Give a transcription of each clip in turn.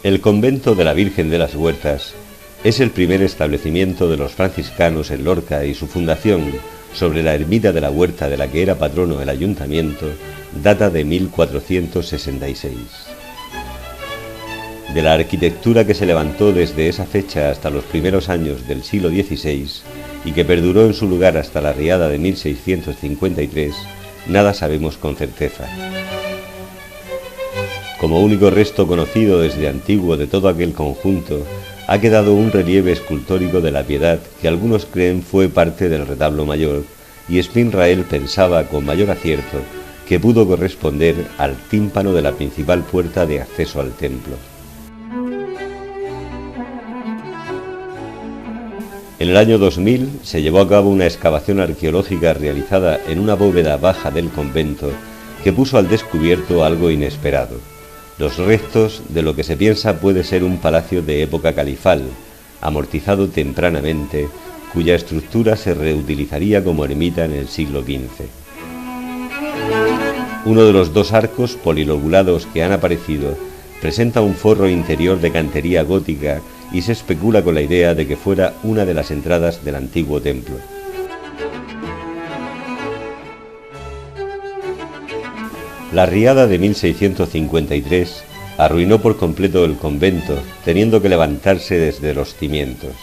El convento de la Virgen de las Huertas es el primer establecimiento de los franciscanos en Lorca y su fundación sobre la ermita de la Huerta de la que era patrono el ayuntamiento data de 1466. De la arquitectura que se levantó desde esa fecha hasta los primeros años del siglo XVI y que perduró en su lugar hasta la riada de 1653, nada sabemos con certeza. Como único resto conocido desde antiguo de todo aquel conjunto, ha quedado un relieve escultórico de la Piedad que algunos creen fue parte del retablo mayor, y Spinrael pensaba con mayor acierto que pudo corresponder al tímpano de la principal puerta de acceso al templo. En el año 2000 se llevó a cabo una excavación arqueológica realizada en una bóveda baja del convento que puso al descubierto algo inesperado: los restos de lo que se piensa puede ser un palacio de época califal, amortizado tempranamente, cuya estructura se reutilizaría como ermita en el siglo XV. Uno de los dos arcos polilobulados que han aparecido presenta un forro interior de cantería gótica y se especula con la idea de que fuera una de las entradas del antiguo templo. La riada de 1653 arruinó por completo el convento, teniendo que levantarse desde los cimientos.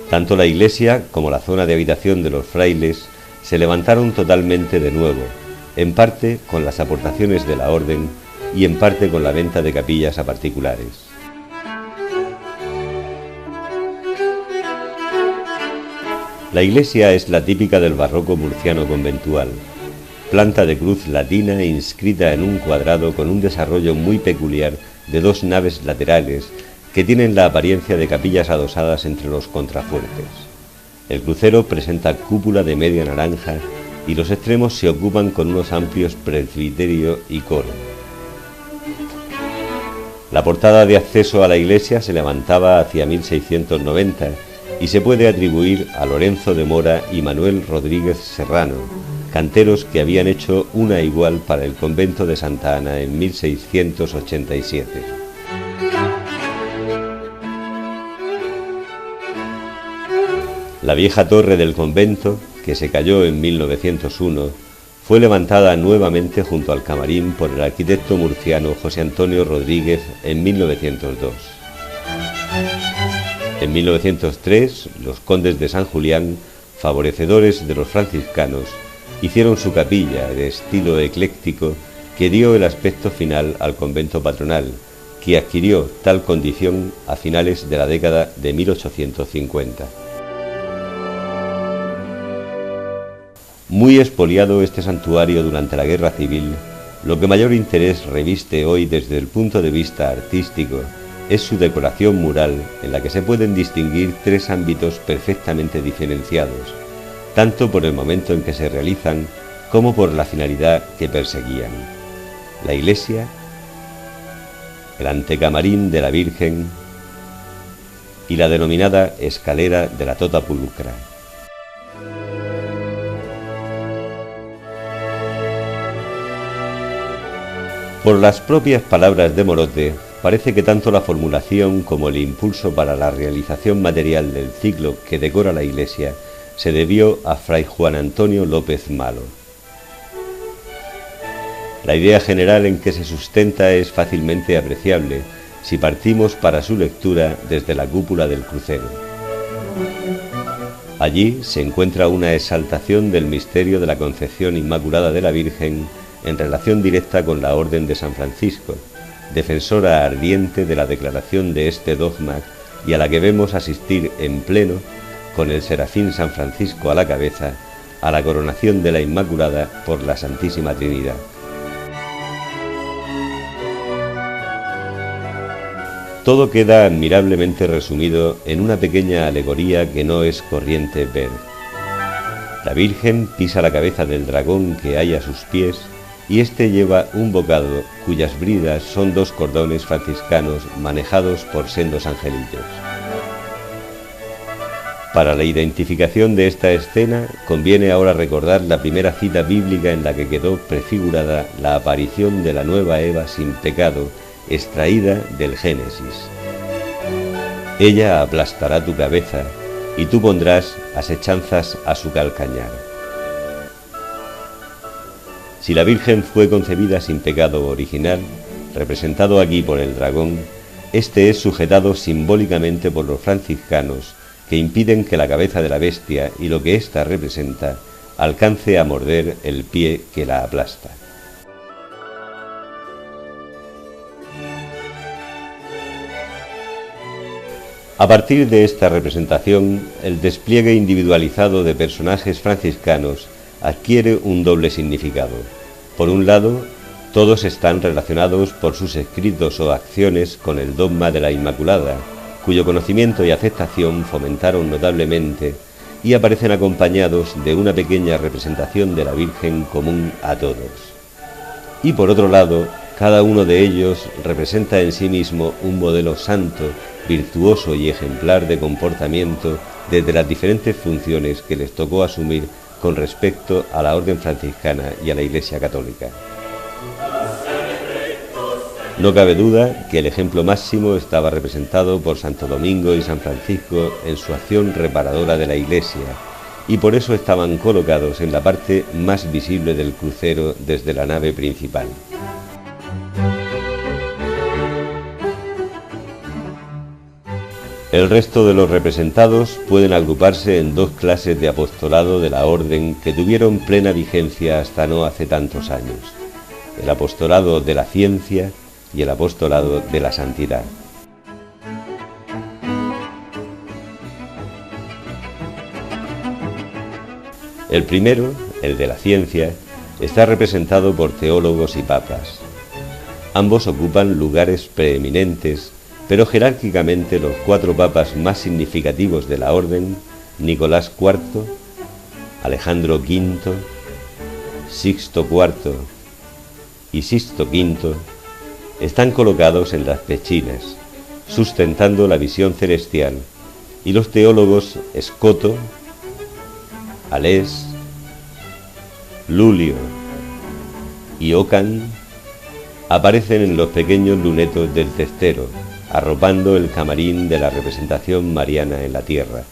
Tanto la iglesia como la zona de habitación de los frailes se levantaron totalmente de nuevo, en parte con las aportaciones de la orden y en parte con la venta de capillas a particulares. La iglesia es la típica del barroco murciano conventual, planta de cruz latina inscrita en un cuadrado con un desarrollo muy peculiar de dos naves laterales que tienen la apariencia de capillas adosadas entre los contrafuertes. El crucero presenta cúpula de media naranja y los extremos se ocupan con unos amplios presbiterio y coro. La portada de acceso a la iglesia se levantaba hacia 1690 y se puede atribuir a Lorenzo de Mora y Manuel Rodríguez Serrano, canteros que habían hecho una igual para el convento de Santa Ana en 1687. La vieja torre del convento, que se cayó en 1901, fue levantada nuevamente junto al camarín por el arquitecto murciano José Antonio Rodríguez en 1902. En 1903, los condes de San Julián, favorecedores de los franciscanos, hicieron su capilla de estilo ecléctico que dio el aspecto final al convento patronal, que adquirió tal condición a finales de la década de 1850. Muy expoliado este santuario durante la Guerra Civil, lo que mayor interés reviste hoy desde el punto de vista artístico es su decoración mural, en la que se pueden distinguir tres ámbitos perfectamente diferenciados, tanto por el momento en que se realizan como por la finalidad que perseguían: la iglesia, el antecamarín de la Virgen y la denominada escalera de la Tota Pulcra. Por las propias palabras de Morote, parece que tanto la formulación como el impulso para la realización material del ciclo que decora la iglesia se debió a Fray Juan Antonio López Malo. La idea general en que se sustenta es fácilmente apreciable si partimos para su lectura desde la cúpula del crucero. Allí se encuentra una exaltación del misterio de la Concepción Inmaculada de la Virgen en relación directa con la Orden de San Francisco, defensora ardiente de la declaración de este dogma y a la que vemos asistir en pleno, con el serafín San Francisco a la cabeza, a la coronación de la Inmaculada por la Santísima Trinidad. Todo queda admirablemente resumido en una pequeña alegoría que no es corriente ver. La Virgen pisa la cabeza del dragón que hay a sus pies y éste lleva un bocado cuyas bridas son dos cordones franciscanos manejados por sendos angelillos. Para la identificación de esta escena conviene ahora recordar la primera cita bíblica en la que quedó prefigurada la aparición de la nueva Eva sin pecado extraída del Génesis. Ella aplastará tu cabeza y tú pondrás asechanzas a su calcañar. Si la Virgen fue concebida sin pecado original, representado aquí por el dragón, este es sujetado simbólicamente por los franciscanos, que impiden que la cabeza de la bestia y lo que ésta representa alcance a morder el pie que la aplasta. A partir de esta representación, el despliegue individualizado de personajes franciscanos adquiere un doble significado. Por un lado, todos están relacionados por sus escritos o acciones con el dogma de la Inmaculada, cuyo conocimiento y aceptación fomentaron notablemente, y aparecen acompañados de una pequeña representación de la Virgen común a todos. Y por otro lado, cada uno de ellos representa en sí mismo un modelo santo, virtuoso y ejemplar de comportamiento desde las diferentes funciones que les tocó asumir con respecto a la orden franciscana y a la Iglesia católica. No cabe duda que el ejemplo máximo estaba representado por Santo Domingo y San Francisco en su acción reparadora de la Iglesia, y por eso estaban colocados en la parte más visible del crucero desde la nave principal. El resto de los representados pueden agruparse en dos clases de apostolado de la orden que tuvieron plena vigencia hasta no hace tantos años: el apostolado de la ciencia y el apostolado de la santidad. El primero, el de la ciencia, está representado por teólogos y papas. Ambos ocupan lugares preeminentes, pero jerárquicamente los cuatro papas más significativos de la orden, Nicolás IV, Alejandro V, Sixto IV y Sixto V, están colocados en las pechinas, sustentando la visión celestial, y los teólogos Escoto, Alés, Lulio y Ocan aparecen en los pequeños lunetos del testero, arropando el camarín de la representación mariana en la tierra.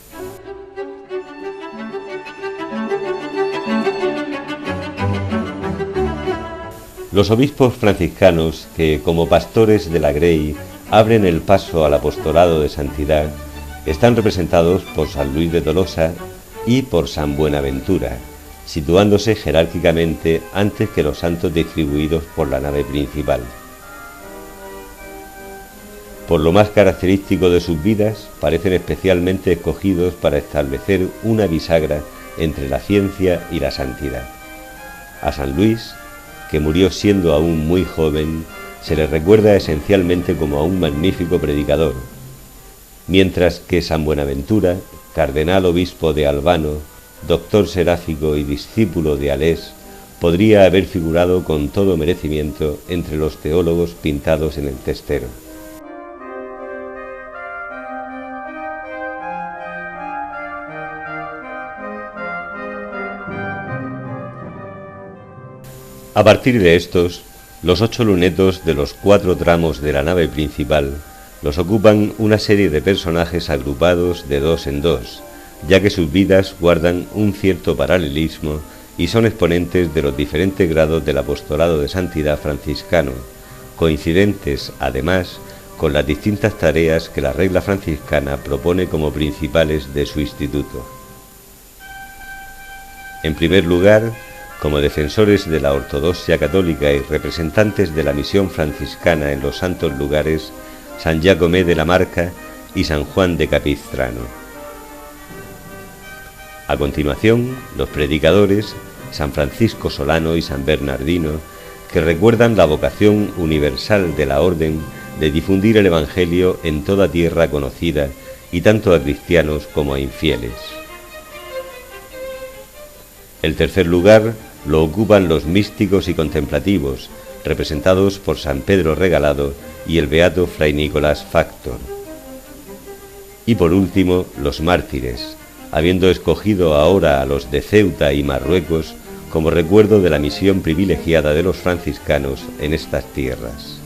Los obispos franciscanos que, como pastores de la Grey, abren el paso al apostolado de santidad, están representados por San Luis de Tolosa y por San Buenaventura, situándose jerárquicamente antes que los santos distribuidos por la nave principal. Por lo más característico de sus vidas, parecen especialmente escogidos para establecer una bisagra entre la ciencia y la santidad. A San Luis, que murió siendo aún muy joven, se le recuerda esencialmente como a un magnífico predicador, mientras que San Buenaventura, cardenal obispo de Albano, doctor seráfico y discípulo de Alés, podría haber figurado con todo merecimiento entre los teólogos pintados en el testero. A partir de estos, los 8 lunetos de los 4 tramos de la nave principal los ocupan una serie de personajes agrupados de dos en dos, ya que sus vidas guardan un cierto paralelismo y son exponentes de los diferentes grados del apostolado de santidad franciscano, coincidentes, además, con las distintas tareas que la regla franciscana propone como principales de su instituto. En primer lugar, como defensores de la ortodoxia católica y representantes de la misión franciscana en los santos lugares, San Jacomé de la Marca y San Juan de Capistrano. A continuación, los predicadores, San Francisco Solano y San Bernardino, que recuerdan la vocación universal de la orden de difundir el Evangelio en toda tierra conocida, y tanto a cristianos como a infieles. El tercer lugar lo ocupan los místicos y contemplativos, representados por San Pedro Regalado y el beato Fray Nicolás Factor. Y por último, los mártires, habiendo escogido ahora a los de Ceuta y Marruecos como recuerdo de la misión privilegiada de los franciscanos en estas tierras.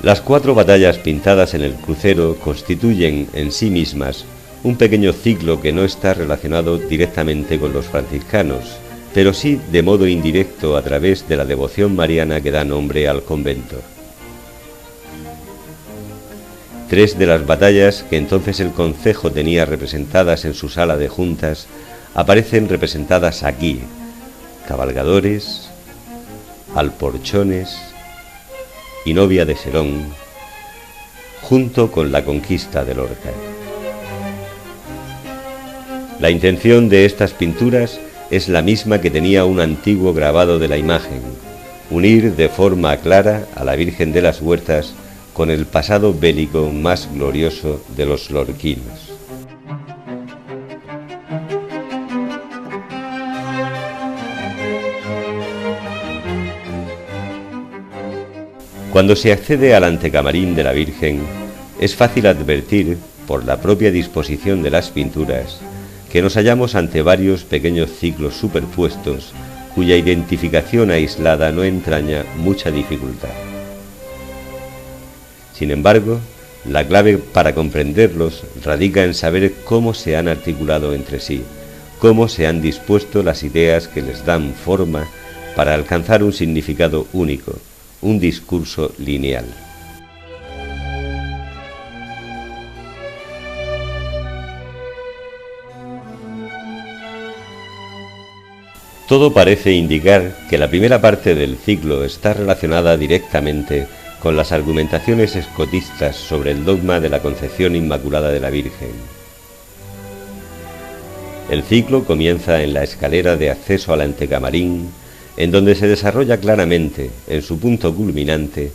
Las 4 batallas pintadas en el crucero constituyen en sí mismas un pequeño ciclo que no está relacionado directamente con los franciscanos, pero sí de modo indirecto a través de la devoción mariana que da nombre al convento. 3 de las batallas que entonces el concejo tenía representadas en su sala de juntas aparecen representadas aquí: Cabalgadores, Alporchones y Novia de Serón, junto con la conquista de Lorca. La intención de estas pinturas es la misma que tenía un antiguo grabado de la imagen: unir de forma clara a la Virgen de las Huertas con el pasado bélico más glorioso de los lorquinos. Cuando se accede al antecamarín de la Virgen, es fácil advertir, por la propia disposición de las pinturas, que nos hallamos ante varios pequeños ciclos superpuestos, cuya identificación aislada no entraña mucha dificultad. Sin embargo, la clave para comprenderlos radica en saber cómo se han articulado entre sí, cómo se han dispuesto las ideas que les dan forma para alcanzar un significado único, un discurso lineal. Todo parece indicar que la primera parte del ciclo está relacionada directamente con las argumentaciones escotistas sobre el dogma de la concepción inmaculada de la Virgen. El ciclo comienza en la escalera de acceso al antecamarín, en donde se desarrolla claramente, en su punto culminante,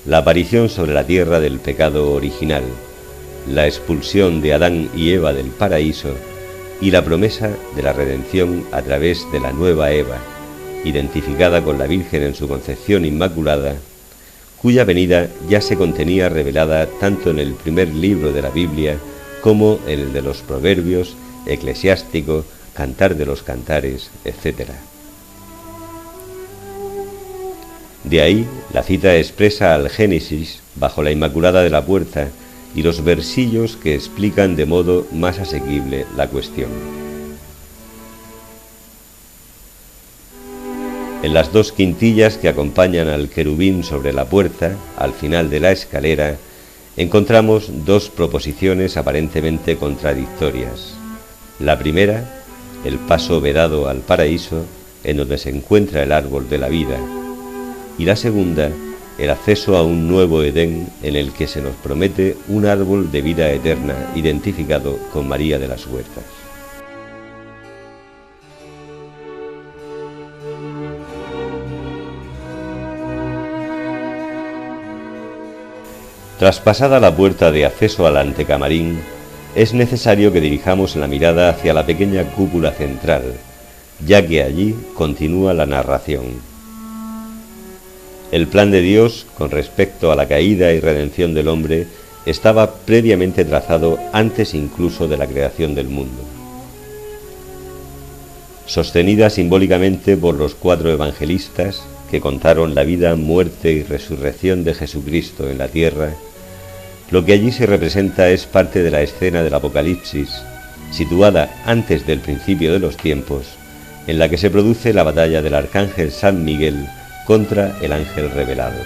la aparición sobre la tierra del pecado original, la expulsión de Adán y Eva del paraíso y la promesa de la redención a través de la nueva Eva, identificada con la Virgen en su concepción inmaculada, cuya venida ya se contenía revelada tanto en el primer libro de la Biblia como en el de los Proverbios, Eclesiástico, Cantar de los Cantares, etc. De ahí la cita expresa al Génesis bajo la Inmaculada de la Puerta y los versillos que explican de modo más asequible la cuestión. En las 2 quintillas que acompañan al querubín sobre la puerta, al final de la escalera, encontramos 2 proposiciones aparentemente contradictorias. La primera, el paso vedado al paraíso, en donde se encuentra el árbol de la vida, y la segunda, el acceso a un nuevo Edén en el que se nos promete un árbol de vida eterna identificado con María de las Huertas. Traspasada la puerta de acceso al antecamarín, es necesario que dirijamos la mirada hacia la pequeña cúpula central, ya que allí continúa la narración. El plan de Dios con respecto a la caída y redención del hombre estaba previamente trazado antes incluso de la creación del mundo. Sostenida simbólicamente por los 4 evangelistas que contaron la vida, muerte y resurrección de Jesucristo en la tierra, lo que allí se representa es parte de la escena del Apocalipsis, situada antes del principio de los tiempos, en la que se produce la batalla del arcángel San Miguel contra el ángel revelado.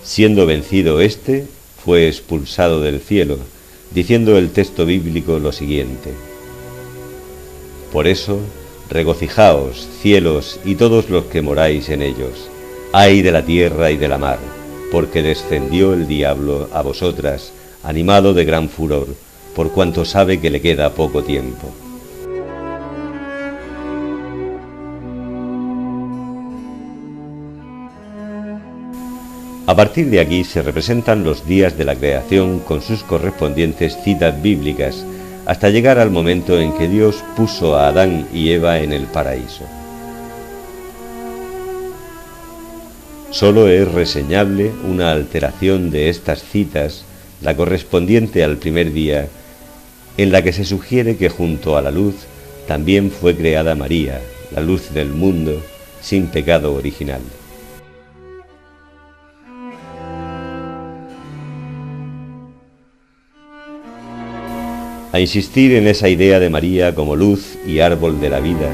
Siendo vencido éste, fue expulsado del cielo, diciendo el texto bíblico lo siguiente: Por eso, regocijaos, cielos y todos los que moráis en ellos, ay de la tierra y de la mar, porque descendió el diablo a vosotras, animado de gran furor, por cuanto sabe que le queda poco tiempo. A partir de aquí se representan los días de la creación con sus correspondientes citas bíblicas, hasta llegar al momento en que Dios puso a Adán y Eva en el paraíso. Solo es reseñable una alteración de estas citas, la correspondiente al primer día, en la que se sugiere que junto a la luz también fue creada María, la luz del mundo, sin pecado original. A insistir en esa idea de María como luz y árbol de la vida,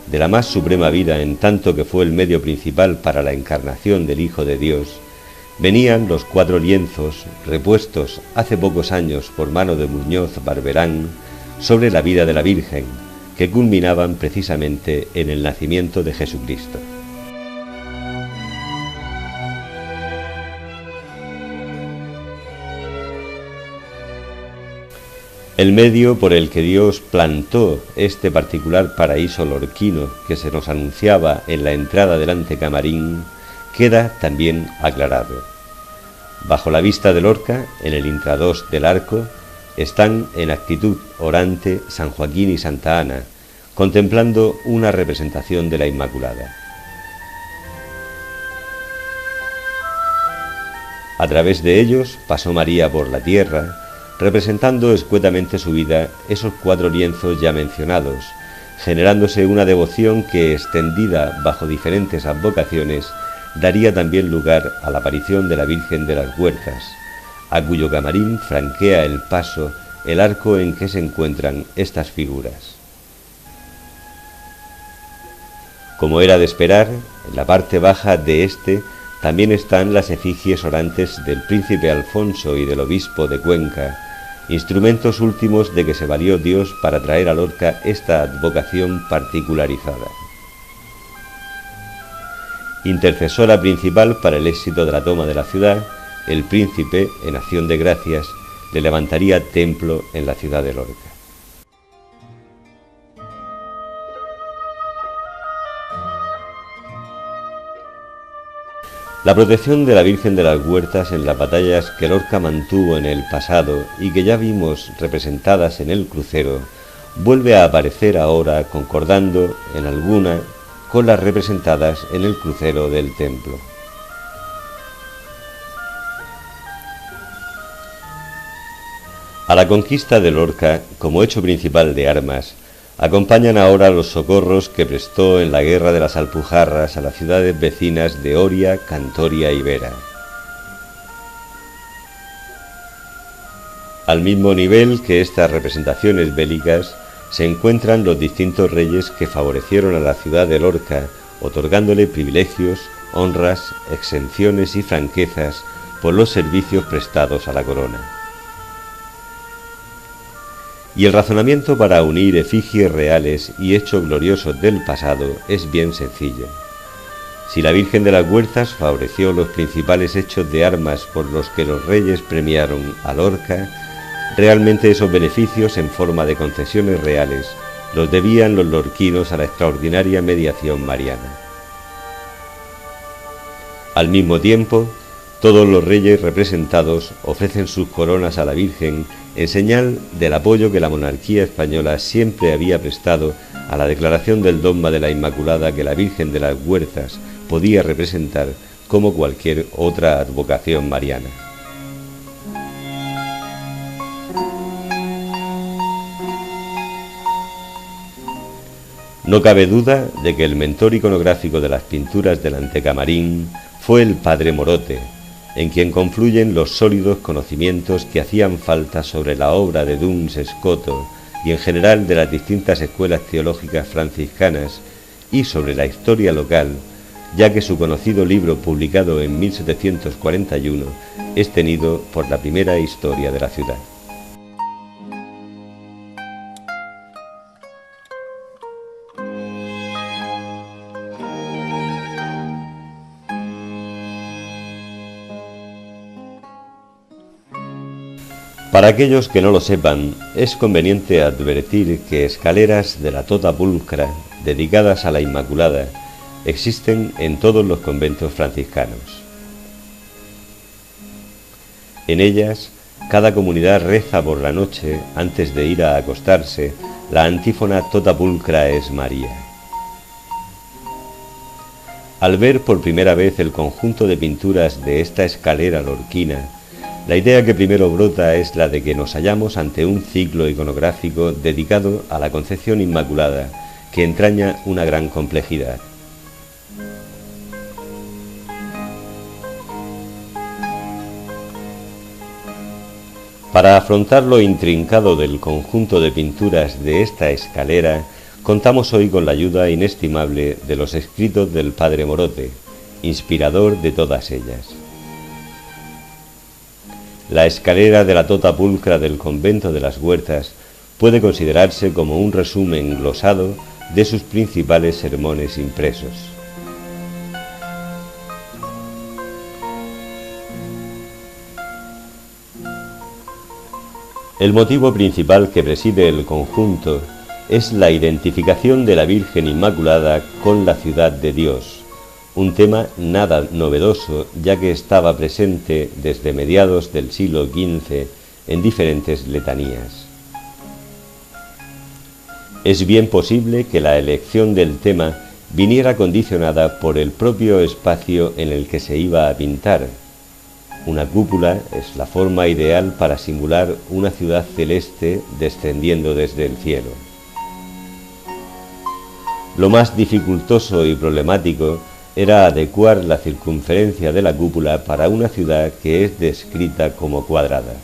de la más suprema vida en tanto que fue el medio principal para la encarnación del Hijo de Dios, venían los 4 lienzos repuestos hace pocos años por mano de Muñoz Barberán sobre la vida de la Virgen, que culminaban precisamente en el nacimiento de Jesucristo. El medio por el que Dios plantó este particular paraíso lorquino que se nos anunciaba en la entrada del antecamarín queda también aclarado. Bajo la vista de Lorca, en el intradós del arco, están en actitud orante San Joaquín y Santa Ana, contemplando una representación de la Inmaculada. A través de ellos pasó María por la tierra, representando escuetamente su vida esos 4 lienzos ya mencionados, generándose una devoción que, extendida bajo diferentes advocaciones, daría también lugar a la aparición de la Virgen de las Huertas, a cuyo camarín franquea el paso el arco en que se encuentran estas figuras. Como era de esperar, en la parte baja de este también están las efigies orantes del príncipe Alfonso y del obispo de Cuenca, instrumentos últimos de que se valió Dios para traer a Lorca esta advocación particularizada. Intercesora principal para el éxito de la toma de la ciudad, el príncipe, en acción de gracias, le levantaría templo en la ciudad de Lorca. La protección de la Virgen de las Huertas en las batallas que Lorca mantuvo en el pasado y que ya vimos representadas en el crucero, vuelve a aparecer ahora concordando en alguna con las representadas en el crucero del templo. A la conquista de Lorca, como hecho principal de armas, acompañan ahora los socorros que prestó en la guerra de las Alpujarras a las ciudades vecinas de Oria, Cantoria y Vera. Al mismo nivel que estas representaciones bélicas, se encuentran los distintos reyes que favorecieron a la ciudad de Lorca, otorgándole privilegios, honras, exenciones y franquezas por los servicios prestados a la corona. Y el razonamiento para unir efigies reales y hechos gloriosos del pasado es bien sencillo. Si la Virgen de las Huertas favoreció los principales hechos de armas por los que los reyes premiaron a Lorca, realmente esos beneficios en forma de concesiones reales los debían los lorquinos a la extraordinaria mediación mariana. Al mismo tiempo, todos los reyes representados ofrecen sus coronas a la Virgen en señal del apoyo que la monarquía española siempre había prestado a la declaración del dogma de la Inmaculada que la Virgen de las Huertas podía representar como cualquier otra advocación mariana. No cabe duda de que el mentor iconográfico de las pinturas del antecamarín fue el padre Morote, en quien confluyen los sólidos conocimientos que hacían falta sobre la obra de Duns Scoto y en general de las distintas escuelas teológicas franciscanas y sobre la historia local, ya que su conocido libro publicado en 1741 es tenido por la primera historia de la ciudad. Para aquellos que no lo sepan, es conveniente advertir que escaleras de la Tota Pulcra, dedicadas a la Inmaculada, existen en todos los conventos franciscanos. En ellas, cada comunidad reza por la noche, antes de ir a acostarse, la antífona Tota Pulcra es María. Al ver por primera vez el conjunto de pinturas de esta escalera lorquina, la idea que primero brota es la de que nos hallamos ante un ciclo iconográfico dedicado a la Concepción Inmaculada, que entraña una gran complejidad. Para afrontar lo intrincado del conjunto de pinturas de esta escalera, contamos hoy con la ayuda inestimable de los escritos del padre Morote, inspirador de todas ellas. La escalera de la Tota Pulcra del convento de las Huertas puede considerarse como un resumen glosado de sus principales sermones impresos. El motivo principal que preside el conjunto es la identificación de la Virgen Inmaculada con la ciudad de Dios, un tema nada novedoso ya que estaba presente desde mediados del siglo XV en diferentes letanías. Es bien posible que la elección del tema viniera condicionada por el propio espacio en el que se iba a pintar. Una cúpula es la forma ideal para simular una ciudad celeste descendiendo desde el cielo. Lo más dificultoso y problemático era adecuar la circunferencia de la cúpula para una ciudad que es descrita como cuadrada.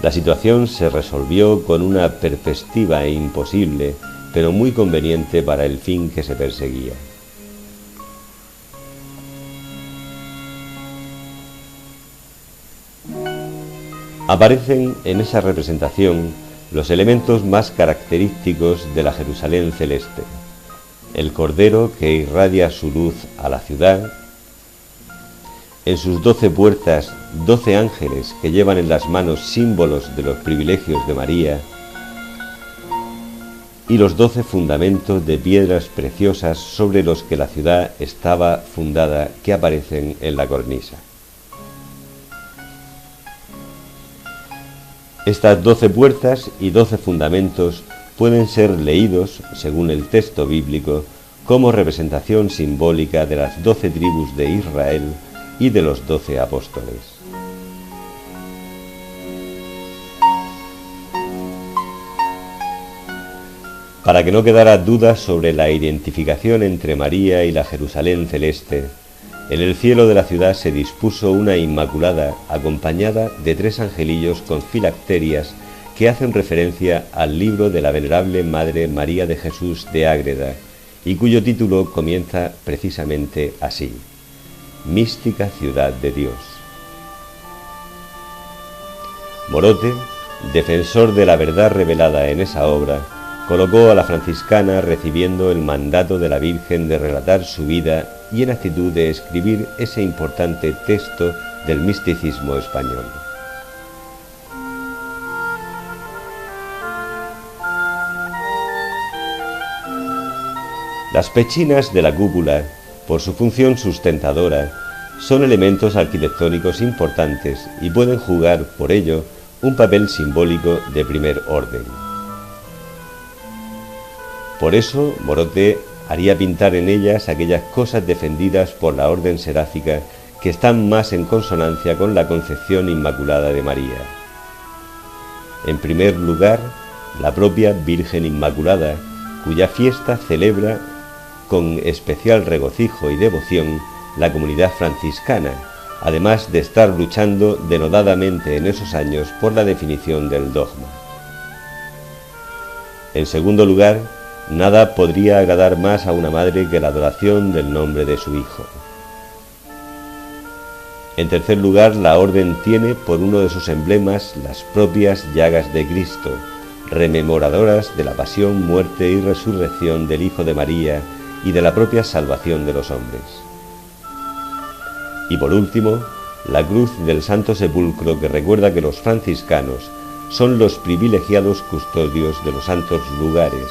La situación se resolvió con una perspectiva imposible, pero muy conveniente para el fin que se perseguía. Aparecen en esa representación los elementos más característicos de la Jerusalén celeste: el Cordero que irradia su luz a la ciudad, en sus 12 puertas 12 ángeles que llevan en las manos símbolos de los privilegios de María, y los 12 fundamentos de piedras preciosas sobre los que la ciudad estaba fundada que aparecen en la cornisa. Estas 12 puertas y 12 fundamentos pueden ser leídos, según el texto bíblico, como representación simbólica de las 12 tribus de Israel y de los 12 apóstoles. Para que no quedara duda sobre la identificación entre María y la Jerusalén celeste, en el cielo de la ciudad se dispuso una Inmaculada acompañada de 3 angelillos con filacterias que hacen referencia al libro de la venerable Madre María de Jesús de Ágreda y cuyo título comienza precisamente así: Mística Ciudad de Dios. Morote, defensor de la verdad revelada en esa obra, colocó a la franciscana recibiendo el mandato de la Virgen de relatar su vida y en actitud de escribir ese importante texto del misticismo español. Las pechinas de la cúpula, por su función sustentadora, son elementos arquitectónicos importantes y pueden jugar, por ello, un papel simbólico de primer orden. Por eso, Morote haría pintar en ellas aquellas cosas defendidas por la orden seráfica que están más en consonancia con la concepción inmaculada de María. En primer lugar, la propia Virgen Inmaculada, cuya fiesta celebra con especial regocijo y devoción la comunidad franciscana, además de estar luchando denodadamente en esos años por la definición del dogma. En segundo lugar, nada podría agradar más a una madre que la adoración del nombre de su Hijo. En tercer lugar, la orden tiene por uno de sus emblemas las propias llagas de Cristo, rememoradoras de la pasión, muerte y resurrección del Hijo de María y de la propia salvación de los hombres. Y por último, la cruz del Santo Sepulcro, que recuerda que los franciscanos son los privilegiados custodios de los santos lugares,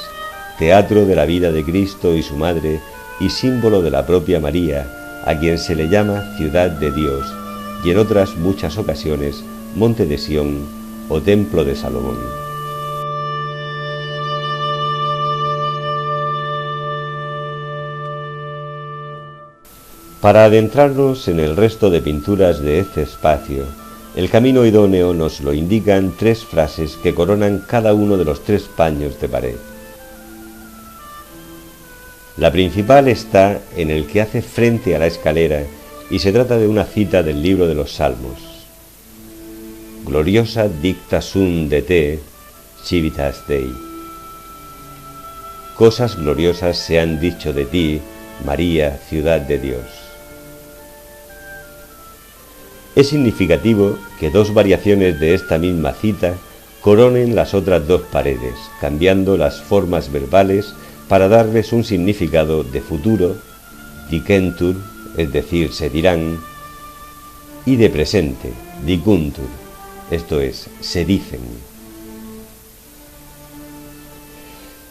teatro de la vida de Cristo y su Madre y símbolo de la propia María, a quien se le llama Ciudad de Dios y en otras muchas ocasiones Monte de Sión o Templo de Salomón. Para adentrarnos en el resto de pinturas de este espacio, el camino idóneo nos lo indican 3 frases que coronan cada uno de los 3 paños de pared. La principal está en el que hace frente a la escalera y se trata de una cita del libro de los Salmos. gloriosa dicta sunt de te, civitas Dei. Cosas gloriosas se han dicho de ti, María, ciudad de Dios. Es significativo que dos variaciones de esta misma cita coronen las otras dos paredes, cambiando las formas verbales para darles un significado de futuro, dicentur, es decir, se dirán, y de presente, dicuntur, esto es, se dicen.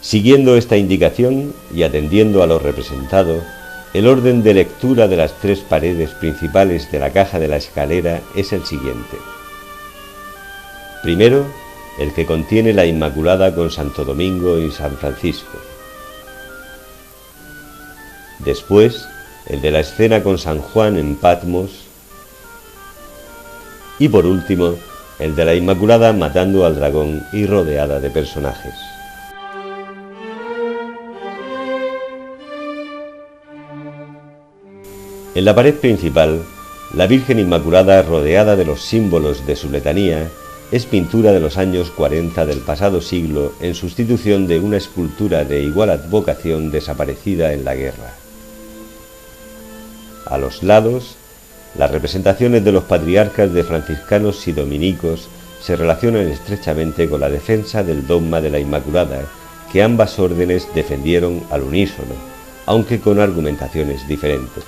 Siguiendo esta indicación y atendiendo a lo representado, el orden de lectura de las tres paredes principales de la caja de la escalera es el siguiente. Primero, el que contiene la Inmaculada con Santo Domingo y San Francisco. Después, el de la escena con San Juan en Patmos. Y por último, el de la Inmaculada matando al dragón y rodeada de personajes. En la pared principal, la Virgen Inmaculada, rodeada de los símbolos de su letanía, es pintura de los años 40 del pasado siglo en sustitución de una escultura de igual advocación desaparecida en la guerra. A los lados, las representaciones de los patriarcas de franciscanos y dominicos se relacionan estrechamente con la defensa del dogma de la Inmaculada, que ambas órdenes defendieron al unísono, aunque con argumentaciones diferentes.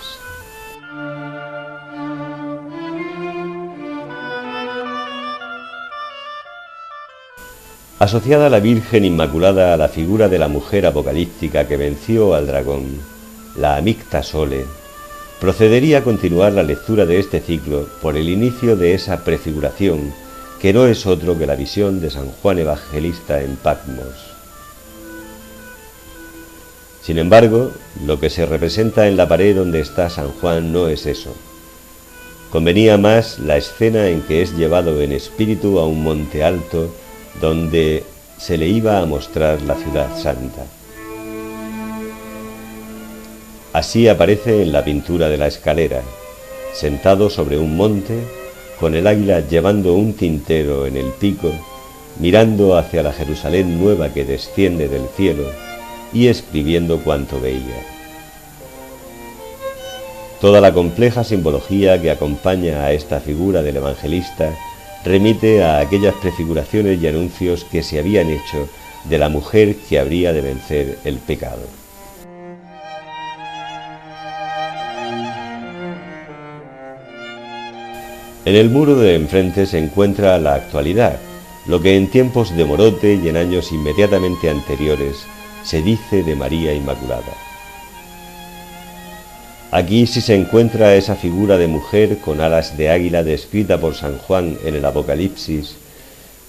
Asociada la Virgen Inmaculada a la figura de la mujer apocalíptica que venció al dragón, la Amicta Sole, procedería a continuar la lectura de este ciclo por el inicio de esa prefiguración, que no es otro que la visión de San Juan Evangelista en Patmos. Sin embargo, lo que se representa en la pared donde está San Juan no es eso. Convenía más la escena en que es llevado en espíritu a un monte alto donde se le iba a mostrar la ciudad santa. Así aparece en la pintura de la escalera, sentado sobre un monte, con el águila llevando un tintero en el pico, mirando hacia la Jerusalén nueva que desciende del cielo y escribiendo cuanto veía. Toda la compleja simbología que acompaña a esta figura del evangelista remite a aquellas prefiguraciones y anuncios que se habían hecho de la mujer que habría de vencer el pecado. En el muro de enfrente se encuentra la actualidad, lo que en tiempos de Morote y en años inmediatamente anteriores se dice de María Inmaculada. Aquí sí se encuentra esa figura de mujer con alas de águila descrita por San Juan en el Apocalipsis,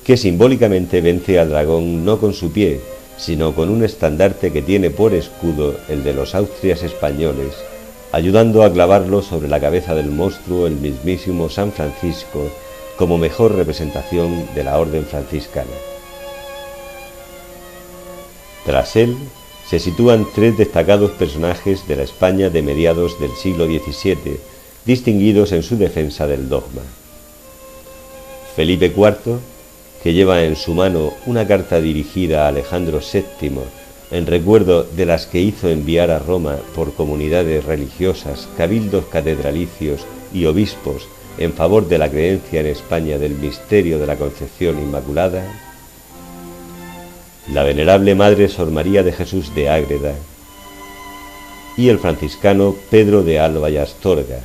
que simbólicamente vence al dragón no con su pie, sino con un estandarte que tiene por escudo el de los Austrias españoles, ayudando a clavarlo sobre la cabeza del monstruo el mismísimo San Francisco como mejor representación de la orden franciscana. Tras él se sitúan tres destacados personajes de la España de mediados del siglo XVII, distinguidos en su defensa del dogma. Felipe IV, que lleva en su mano una carta dirigida a Alejandro VII en recuerdo de las que hizo enviar a Roma por comunidades religiosas, cabildos catedralicios y obispos en favor de la creencia en España del misterio de la Concepción Inmaculada. La venerable Madre Sor María de Jesús de Ágreda y el franciscano Pedro de Alba y Astorga,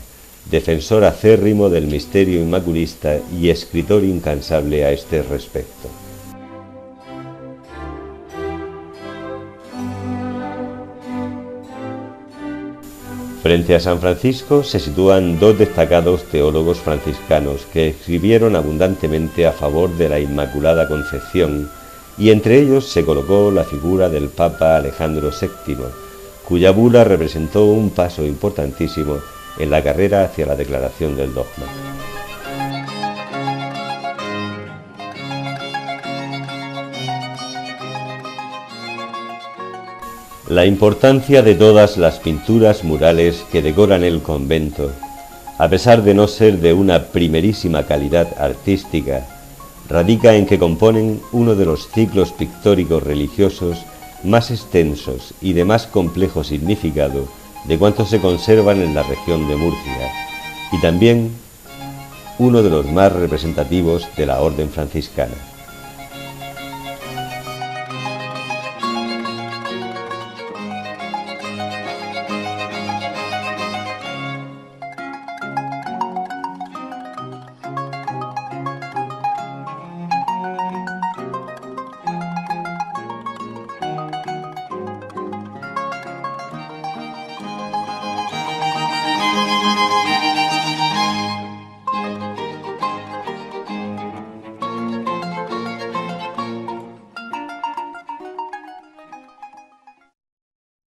defensor acérrimo del misterio inmaculista y escritor incansable a este respecto. Frente a San Francisco se sitúan dos destacados teólogos franciscanos que escribieron abundantemente a favor de la Inmaculada Concepción, y entre ellos se colocó la figura del Papa Alejandro VII, cuya bula representó un paso importantísimo en la carrera hacia la declaración del dogma. La importancia de todas las pinturas murales que decoran el convento, a pesar de no ser de una primerísima calidad artística, radica en que componen uno de los ciclos pictóricos religiosos más extensos y de más complejo significado de cuantos se conservan en la región de Murcia, y también uno de los más representativos de la orden franciscana.